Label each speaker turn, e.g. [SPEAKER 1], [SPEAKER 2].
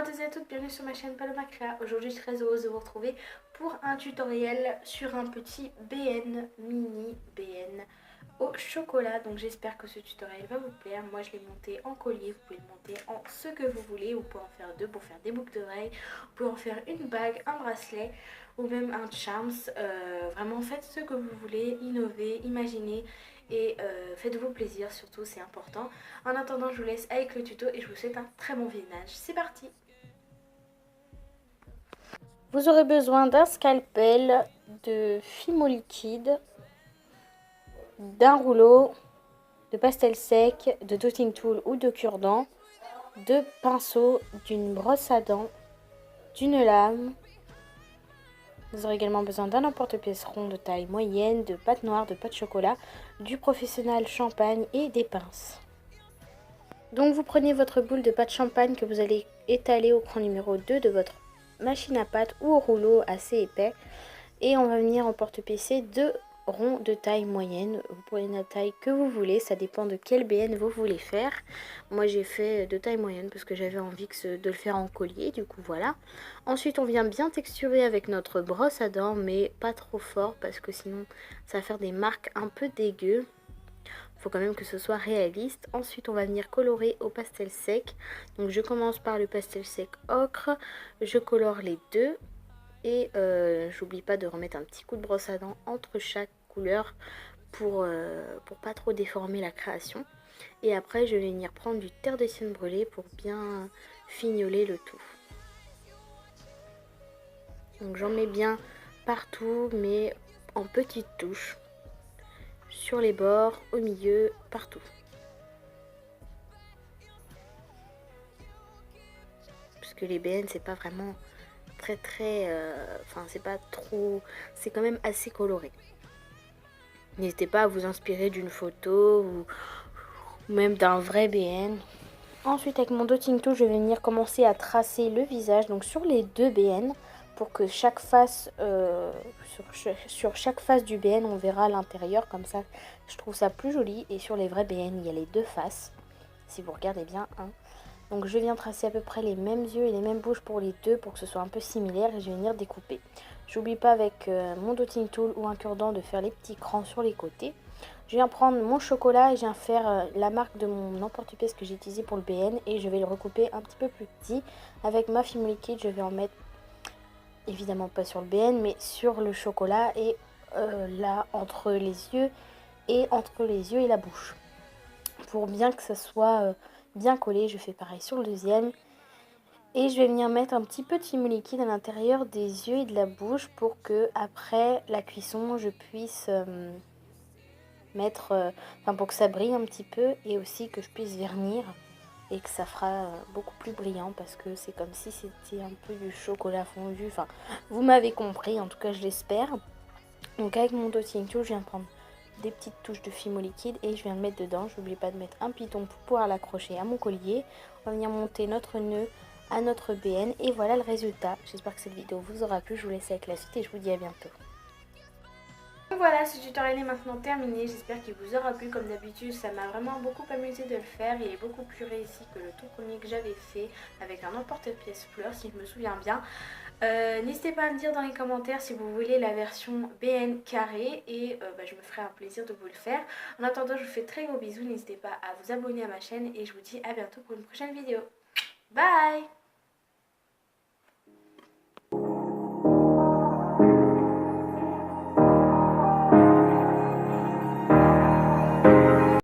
[SPEAKER 1] à tous et à toutes, bienvenue sur ma chaîne Paloma Créa. Aujourd'hui je suis très heureuse de vous retrouver pour un tutoriel sur un petit BN, mini BN au chocolat. Donc j'espère que ce tutoriel va vous plaire. Moi je l'ai monté en collier, vous pouvez le monter en ce que vous voulez. Vous pouvez en faire deux pour faire des boucles d'oreilles, vous pouvez en faire une bague, un bracelet ou même un charms. Vraiment faites ce que vous voulez, innovez, imaginez. Et faites-vous plaisir, surtout c'est important. En attendant je vous laisse avec le tuto et je vous souhaite un très bon visionnage. C'est parti. Vous aurez besoin d'un scalpel, de fimo liquide, d'un rouleau, de pastel sec, de dotting tool ou de cure-dent, de pinceaux, d'une brosse à dents, d'une lame. Vous aurez également besoin d'un emporte-pièce rond de taille moyenne, de pâte noire, de pâte chocolat, du professionnel champagne et des pinces. Donc vous prenez votre boule de pâte champagne que vous allez étaler au cran numéro 2 de votre machine à pâte ou au rouleau assez épais. Et on va venir emporte-piécer deux ronds de taille moyenne. Vous prenez la taille que vous voulez, ça dépend de quel BN vous voulez faire. Moi j'ai fait de taille moyenne parce que j'avais envie de le faire en collier, du coup voilà. Ensuite on vient bien texturer avec notre brosse à dents, mais pas trop fort parce que sinon ça va faire des marques un peu dégueu. Faut quand même que ce soit réaliste. Ensuite on va venir colorer au pastel sec. Donc je commence par le pastel sec ocre, je colore les deux. Et j'oublie pas de remettre un petit coup de brosse à dents entre chaque couleur pour pas trop déformer la création. Et après je vais venir prendre du terre de sienne brûlée pour bien fignoler le tout. Donc j'en mets bien partout mais en petites touches. Sur les bords, au milieu, partout. Parce que les BN c'est pas vraiment très enfin c'est pas trop, c'est quand même assez coloré. N'hésitez pas à vous inspirer d'une photo ou même d'un vrai BN. Ensuite avec mon dotting tool je vais venir commencer à tracer le visage donc sur les deux BN pour que chaque face sur chaque face du BN on verra l'intérieur, comme ça je trouve ça plus joli. Et sur les vrais BN il y a les deux faces si vous regardez bien hein. Donc je viens tracer à peu près les mêmes yeux et les mêmes bouches pour les deux pour que ce soit un peu similaire et je vais venir découper. J'oublie pas avec mon dotting tool ou un cure-dent de faire les petits crans sur les côtés. Je viens prendre mon chocolat et je viens faire la marque de mon emporte-pièce que j'ai utilisé pour le BN et je vais le recouper un petit peu plus petit. Avec ma fimo liquide je vais en mettre évidemment pas sur le BN mais sur le chocolat et là entre les yeux et la bouche. Pour bien que ça soit bien collé, je fais pareil sur le deuxième. Et je vais venir mettre un petit peu de fimo liquide à l'intérieur des yeux et de la bouche pour que après la cuisson je puisse mettre, pour que ça brille un petit peu et aussi que je puisse vernir et que ça fera beaucoup plus brillant parce que c'est comme si c'était un peu du chocolat fondu. Enfin, vous m'avez compris, en tout cas je l'espère. Donc avec mon dotting tool, je viens prendre des petites touches de fimo liquide et je viens le mettre dedans. Je n'oublie pas de mettre un piton pour pouvoir l'accrocher à mon collier. On va venir monter notre nœud à notre BN et voilà le résultat. J'espère que cette vidéo vous aura plu. Je vous laisse avec la suite et je vous dis à bientôt. Donc voilà, ce tutoriel est maintenant terminé, j'espère qu'il vous aura plu. Comme d'habitude, ça m'a vraiment beaucoup amusé de le faire. Il est beaucoup plus réussi que le tout premier que j'avais fait avec un emporte-pièce fleurs si je me souviens bien. N'hésitez pas à me dire dans les commentaires si vous voulez la version BN carré et je me ferai un plaisir de vous le faire. En attendant, je vous fais très gros bisous, n'hésitez pas à vous abonner à ma chaîne et je vous dis à bientôt pour une prochaine vidéo. Bye!